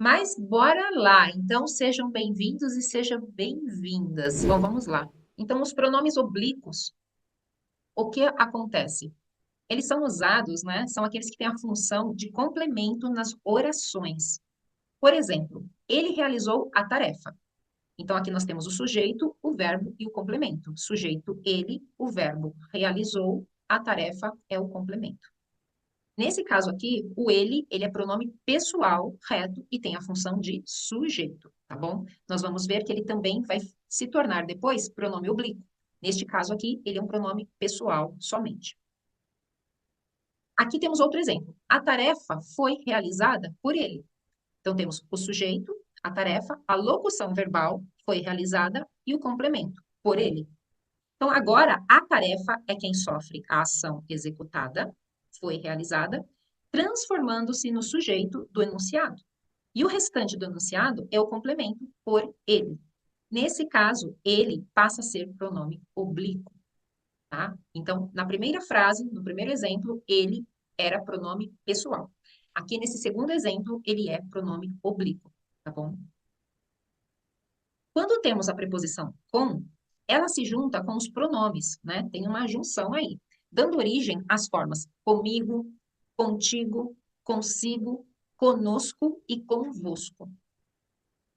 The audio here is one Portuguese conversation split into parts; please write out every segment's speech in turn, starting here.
Mas bora lá. Então, sejam bem-vindos e sejam bem-vindas. Bom, vamos lá. Então, os pronomes oblíquos, o que acontece? Eles são usados, né? São aqueles que têm a função de complemento nas orações. Por exemplo, ele realizou a tarefa. Então, aqui nós temos o sujeito, o verbo e o complemento. Sujeito, ele, o verbo realizou, a tarefa é o complemento. Nesse caso aqui, o ele é pronome pessoal, reto, e tem a função de sujeito, tá bom? Nós vamos ver que ele também vai se tornar depois pronome oblíquo. Neste caso aqui, ele é um pronome pessoal somente. Aqui temos outro exemplo. A tarefa foi realizada por ele. Então, temos o sujeito, a tarefa, a locução verbal foi realizada e o complemento, por ele. Então, agora, a tarefa é quem sofre a ação executada, foi realizada, transformando-se no sujeito do enunciado. E o restante do enunciado é o complemento por ele. Nesse caso, ele passa a ser pronome oblíquo, tá? Então, na primeira frase, no primeiro exemplo, ele era pronome pessoal. Aqui, nesse segundo exemplo, ele é pronome oblíquo, tá bom? Quando temos a preposição com, ela se junta com os pronomes, né? Tem uma junção aí, dando origem às formas comigo, contigo, consigo, conosco e convosco,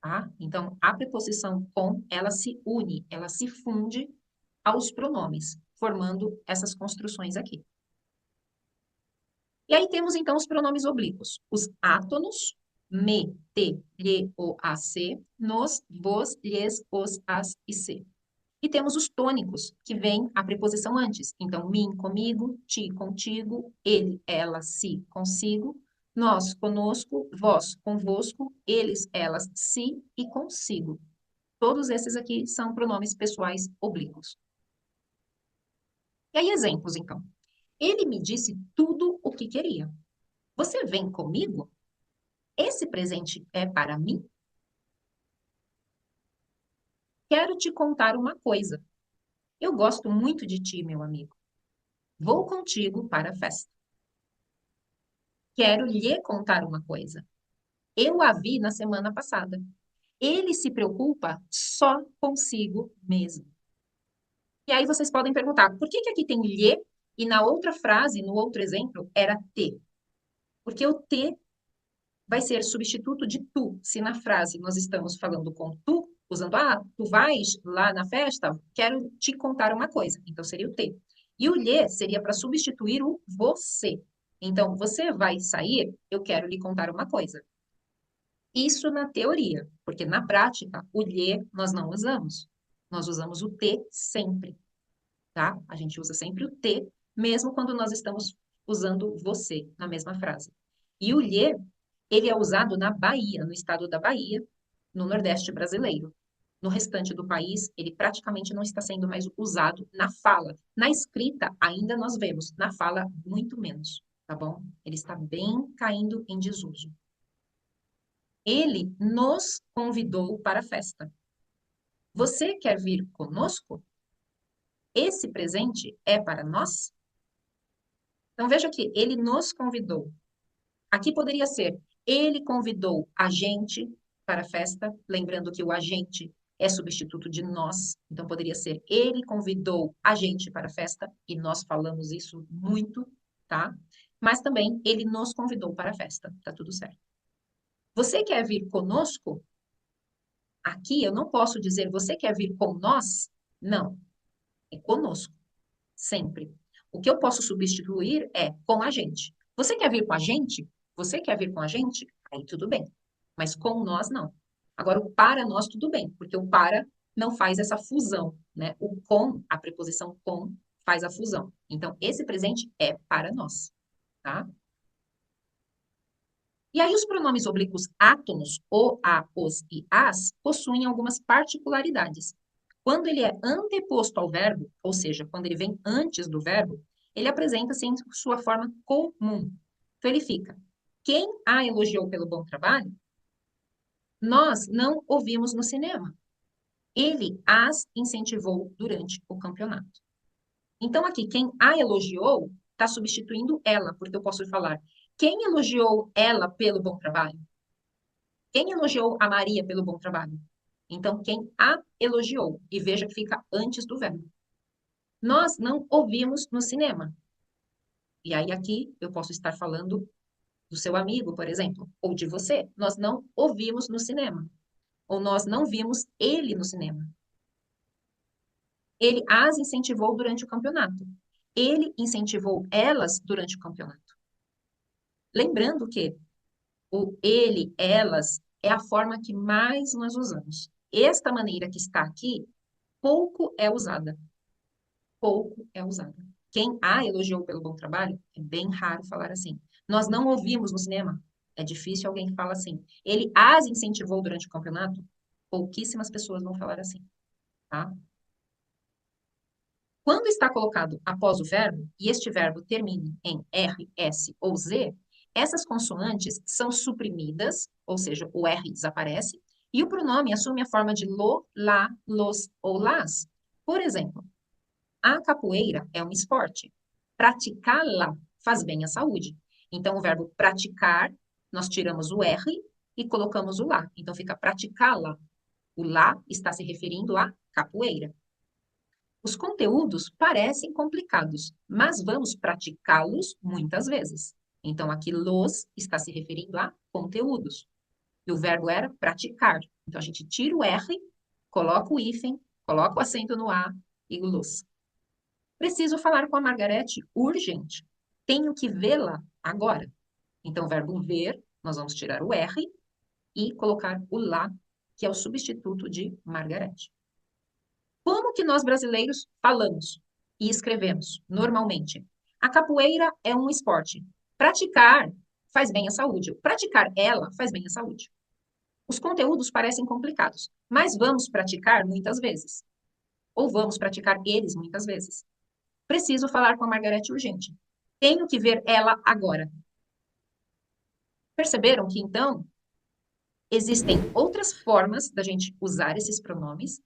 tá? Então, a preposição com, ela se une, ela se funde aos pronomes, formando essas construções aqui. E aí temos, então, os pronomes oblíquos. Os átonos, me, te, lhe, o, a, se, nos, vos, lhes, os, as e se. E temos os tônicos, que vem a preposição antes. Então, mim, comigo, ti, contigo, ele, ela, si, consigo, nós, conosco, vós, convosco, eles, elas, si e consigo. Todos esses aqui são pronomes pessoais oblíquos. E aí, exemplos, então. Ele me disse tudo o que queria. Você vem comigo? Esse presente é para mim? Quero te contar uma coisa. Eu gosto muito de ti, meu amigo. Vou contigo para a festa. Quero lhe contar uma coisa. Eu a vi na semana passada. Ele se preocupa só consigo mesmo. E aí vocês podem perguntar, por que que aqui tem lhe e na outra frase, no outro exemplo, era te? Porque o te vai ser substituto de tu. Se na frase nós estamos falando com tu, usando, tu vais lá na festa, quero te contar uma coisa. Então seria o te. E o lhe seria para substituir o você. Então, você vai sair, eu quero lhe contar uma coisa. Isso na teoria, porque na prática, o lhe nós não usamos. Nós usamos o te sempre, tá? A gente usa sempre o te, mesmo quando nós estamos usando você na mesma frase. E o lhe, ele é usado na Bahia, no estado da Bahia, no Nordeste brasileiro. No restante do país, ele praticamente não está sendo mais usado na fala. Na escrita, ainda nós vemos, na fala, muito menos, tá bom? Ele está bem caindo em desuso. Ele nos convidou para a festa. Você quer vir conosco? Esse presente é para nós? Então veja que ele nos convidou. Aqui poderia ser ele convidou a gente para a festa, lembrando que o agente é substituto de nós. Então poderia ser ele convidou a gente para a festa e nós falamos isso muito, tá? Mas também ele nos convidou para a festa. Tá tudo certo. Você quer vir conosco? Aqui eu não posso dizer você quer vir com nós? Não, é conosco, sempre. O que eu posso substituir é com a gente. Você quer vir com a gente? Você quer vir com a gente? Aí tudo bem. Mas com nós, não. Agora, o para nós, tudo bem, porque o para não faz essa fusão, né? O com, a preposição com, faz a fusão. Então, esse presente é para nós, tá? E aí, os pronomes oblíquos átonos, o, a, os e as, possuem algumas particularidades. Quando ele é anteposto ao verbo, ou seja, quando ele vem antes do verbo, ele apresenta-se em sua forma comum. Então, ele fica: quem a elogiou pelo bom trabalho, nós não ouvimos no cinema. Ele as incentivou durante o campeonato. Então, aqui, quem a elogiou está substituindo ela, porque eu posso falar: quem elogiou ela pelo bom trabalho? Quem elogiou a Maria pelo bom trabalho? Então, quem a elogiou. E veja que fica antes do verbo. Nós não ouvimos no cinema. E aí, aqui, eu posso estar falando do seu amigo, por exemplo, ou de você. Nós não ouvimos no cinema. Ou nós não vimos ele no cinema. Ele as incentivou durante o campeonato. Ele incentivou elas durante o campeonato. Lembrando que o ele, elas, é a forma que mais nós usamos. Esta maneira que está aqui, pouco é usada. Pouco é usada. Quem a elogiou pelo bom trabalho, é bem raro falar assim. Nós não ouvimos no cinema. É difícil alguém que fala assim. Ele as incentivou durante o campeonato. Pouquíssimas pessoas vão falar assim, tá? Quando está colocado após o verbo, e este verbo termine em R, S ou Z, essas consoantes são suprimidas, ou seja, o R desaparece, e o pronome assume a forma de lo, lá, los ou las. Por exemplo, a capoeira é um esporte. Praticá-la faz bem à saúde. Então, o verbo praticar, nós tiramos o R e colocamos o lá. Então, fica praticá-la. O lá está se referindo à capoeira. Os conteúdos parecem complicados, mas vamos praticá-los muitas vezes. Então, aqui, los está se referindo a conteúdos. E o verbo era praticar. Então, a gente tira o R, coloca o hífen, coloca o acento no A e o los. Preciso falar com a Margarete urgente. Tenho que vê-la agora. Então, o verbo ver, nós vamos tirar o R e colocar o lá, que é o substituto de Margarete. Como que nós brasileiros falamos e escrevemos normalmente? A capoeira é um esporte. Praticar faz bem à saúde. Praticar ela faz bem à saúde. Os conteúdos parecem complicados, mas vamos praticar muitas vezes. Ou vamos praticar eles muitas vezes. Preciso falar com a Margarete urgente. Tenho que ver ela agora. Perceberam que, então, existem outras formas da gente usar esses pronomes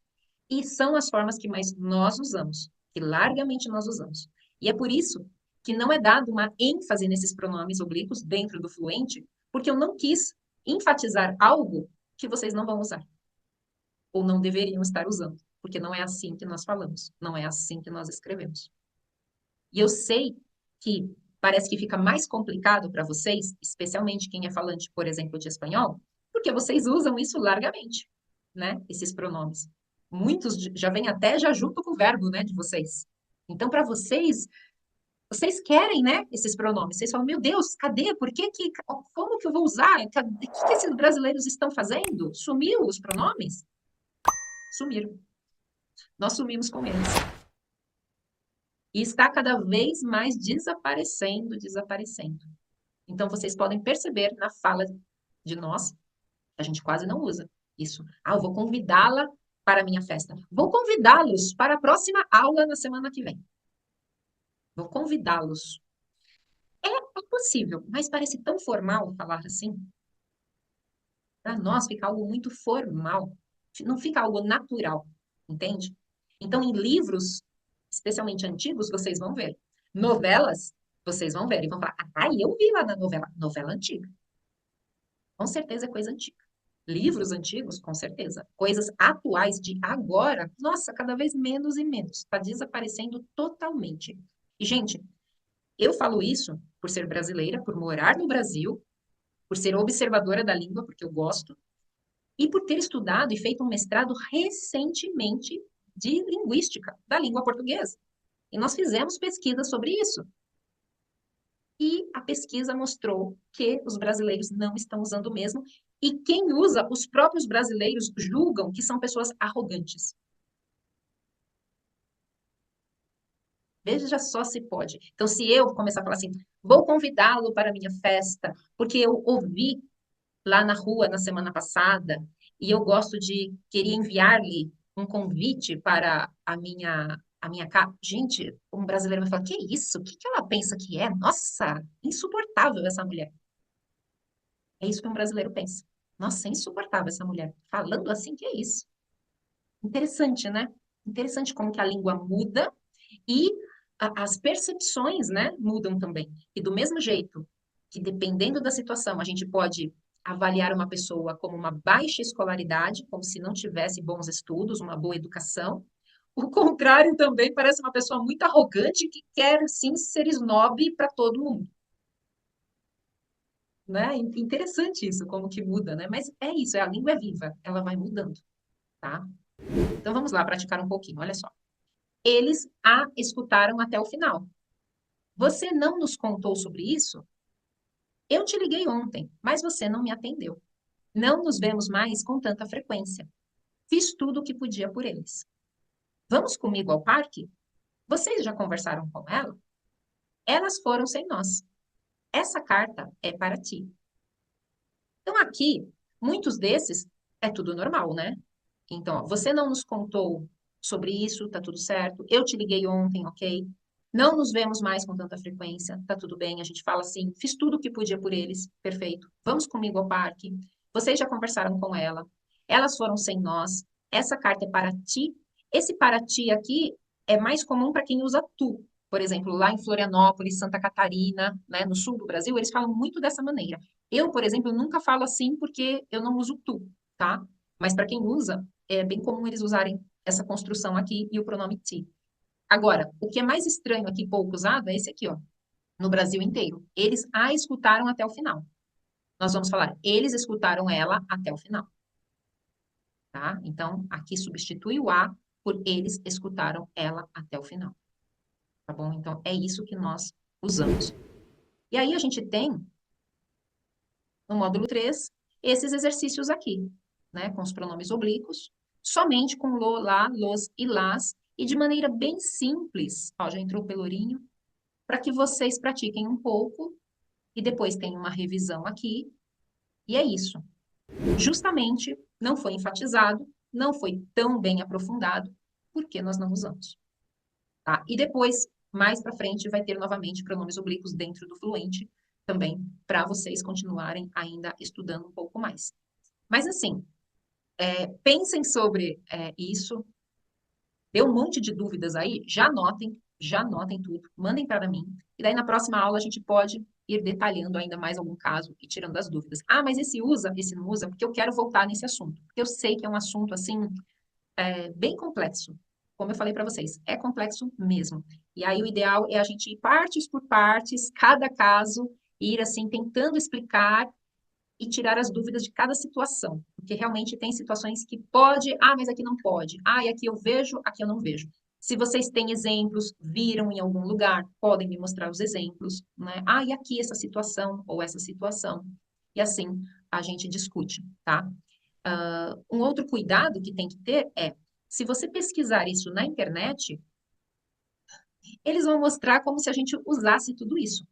e são as formas que mais nós usamos, que largamente nós usamos. E é por isso que não é dado uma ênfase nesses pronomes oblíquos dentro do fluente, porque eu não quis enfatizar algo que vocês não vão usar, ou não deveriam estar usando, porque não é assim que nós falamos, não é assim que nós escrevemos. E eu sei que parece que fica mais complicado para vocês, especialmente quem é falante, por exemplo, de espanhol, porque vocês usam isso largamente, né? Esses pronomes. Muitos já vêm até já junto com o verbo, né, de vocês. Então, para vocês, vocês querem, né, esses pronomes. Vocês falam, meu Deus, cadê? Por que que, como que eu vou usar? O que esses brasileiros estão fazendo? Sumiu os pronomes? Sumiram. Nós sumimos com eles. E está cada vez mais desaparecendo, desaparecendo. Então, vocês podem perceber na fala de nós, a gente quase não usa isso. Ah, eu vou convidá-la para a minha festa. Vou convidá-los para a próxima aula na semana que vem. Vou convidá-los. É possível, mas parece tão formal falar assim. Para nós fica algo muito formal. Não fica algo natural, entende? Então, em livros, especialmente antigos, vocês vão ver. Novelas, vocês vão ver e vão falar, ah, eu vi lá na novela. Novela antiga. Com certeza é coisa antiga. Livros antigos, com certeza. Coisas atuais de agora, nossa, cada vez menos e menos. Está desaparecendo totalmente. E, gente, eu falo isso por ser brasileira, por morar no Brasil, por ser observadora da língua, porque eu gosto, e por ter estudado e feito um mestrado recentemente de linguística da língua portuguesa. E nós fizemos pesquisa sobre isso. E a pesquisa mostrou que os brasileiros não estão usando mesmo, e quem usa, os próprios brasileiros julgam que são pessoas arrogantes. Veja só se pode. Então, se eu começar a falar assim, vou convidá-lo para a minha festa, porque eu ouvi lá na rua na semana passada, e eu gosto de, queria enviar-lhe um convite para a minha casa. Gente, um brasileiro vai falar, que isso? O que que ela pensa que é? Nossa, insuportável essa mulher. É isso que um brasileiro pensa. Nossa, é insuportável essa mulher. Falando assim, que é isso? Interessante, né? Interessante como que a língua muda e as percepções, né, mudam também. E do mesmo jeito que dependendo da situação, a gente pode avaliar uma pessoa como uma baixa escolaridade, como se não tivesse bons estudos, uma boa educação. O contrário também parece uma pessoa muito arrogante que quer, sim, ser snob para todo mundo. Né? Interessante isso, como que muda, né? Mas é isso, a língua é viva, ela vai mudando, tá? Então vamos lá praticar um pouquinho, olha só. Eles a escutaram até o final. Você não nos contou sobre isso? Eu te liguei ontem, mas você não me atendeu. Não nos vemos mais com tanta frequência. Fiz tudo o que podia por eles. Vamos comigo ao parque? Vocês já conversaram com ela? Elas foram sem nós. Essa carta é para ti. Então, aqui, muitos desses é tudo normal, né? Então, ó, você não nos contou sobre isso, tá tudo certo. Eu te liguei ontem, ok? Não nos vemos mais com tanta frequência, tá tudo bem. A gente fala assim, fiz tudo o que podia por eles, perfeito. Vamos comigo ao parque. Vocês já conversaram com ela. Elas foram sem nós. Essa carta é para ti. Esse para ti aqui é mais comum para quem usa tu. Por exemplo, lá em Florianópolis, Santa Catarina, né, no sul do Brasil, eles falam muito dessa maneira. Eu, por exemplo, nunca falo assim porque eu não uso tu, tá? Mas para quem usa, é bem comum eles usarem essa construção aqui e o pronome ti. Agora, o que é mais estranho aqui, pouco usado, é esse aqui, ó, no Brasil inteiro. Eles a escutaram até o final. Nós vamos falar, eles escutaram ela até o final, tá? Então, aqui substitui o a por eles escutaram ela até o final, tá bom? Então, é isso que nós usamos. E aí a gente tem, no módulo 3 esses exercícios aqui, né? Com os pronomes oblíquos, somente com lo, lá, los e las, e de maneira bem simples, ó, já entrou o pelourinho, para que vocês pratiquem um pouco e depois tem uma revisão aqui, e é isso. Justamente não foi enfatizado, não foi tão bem aprofundado, porque nós não usamos, tá? E depois, mais para frente, vai ter novamente pronomes oblíquos dentro do fluente, também, para vocês continuarem ainda estudando um pouco mais. Mas assim, pensem sobre isso, deu um monte de dúvidas aí, já anotem tudo, mandem para mim, e daí na próxima aula a gente pode ir detalhando ainda mais algum caso e tirando as dúvidas. Ah, mas esse usa, esse não usa, porque eu quero voltar nesse assunto, porque eu sei que é um assunto, assim, bem complexo. Como eu falei para vocês, é complexo mesmo. E aí o ideal é a gente ir partes por partes, cada caso, ir assim tentando explicar e tirar as dúvidas de cada situação, porque realmente tem situações que pode, ah, mas aqui não pode, ah, e aqui eu vejo, aqui eu não vejo. Se vocês têm exemplos, viram em algum lugar, podem me mostrar os exemplos, né? Ah, e aqui essa situação ou essa situação. E assim a gente discute, tá? Um outro cuidado que tem que ter é, se você pesquisar isso na internet, eles vão mostrar como se a gente usasse tudo isso.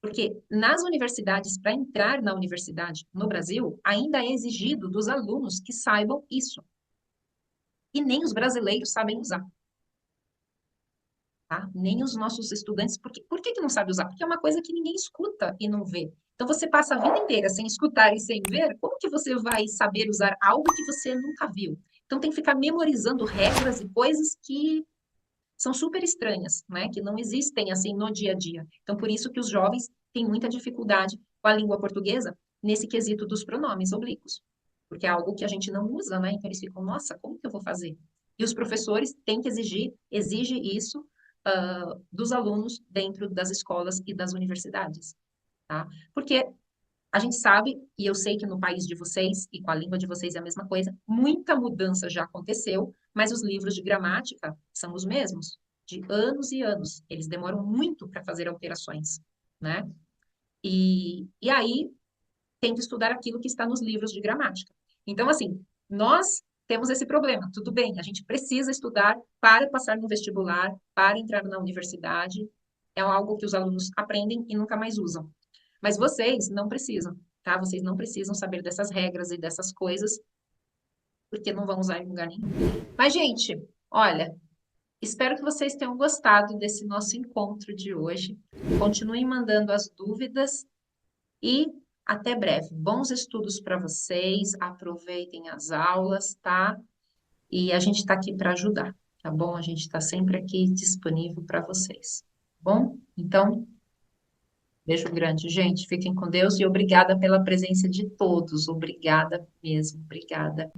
Porque nas universidades, para entrar na universidade no Brasil, ainda é exigido dos alunos que saibam isso. E nem os brasileiros sabem usar, tá? Nem os nossos estudantes. Por que que não sabe usar? Porque é uma coisa que ninguém escuta e não vê. Então, você passa a vida inteira sem escutar e sem ver, como que você vai saber usar algo que você nunca viu? Então, tem que ficar memorizando regras e coisas que são super estranhas, né? Que não existem assim no dia a dia. Então, por isso que os jovens têm muita dificuldade com a língua portuguesa nesse quesito dos pronomes oblíquos, porque é algo que a gente não usa, né? Então eles ficam, nossa, como que eu vou fazer? E os professores têm que exige isso dos alunos dentro das escolas e das universidades, tá? Porque a gente sabe, e eu sei que no país de vocês e com a língua de vocês é a mesma coisa, muita mudança já aconteceu, mas os livros de gramática são os mesmos, de anos e anos. Eles demoram muito para fazer alterações, né? E aí tem que estudar aquilo que está nos livros de gramática. Então, assim, nós temos esse problema. Tudo bem, a gente precisa estudar para passar no vestibular, para entrar na universidade. É algo que os alunos aprendem e nunca mais usam. Mas vocês não precisam, tá? Vocês não precisam saber dessas regras e dessas coisas, porque não vão usar em lugar nenhum. Mas, gente, olha, espero que vocês tenham gostado desse nosso encontro de hoje. Continuem mandando as dúvidas e até breve. Bons estudos para vocês, aproveitem as aulas, tá? E a gente está aqui para ajudar, tá bom? A gente está sempre aqui disponível para vocês, tá bom? Então, Beijo grande, gente. Fiquem com Deus e obrigada pela presença de todos. Obrigada mesmo. Obrigada.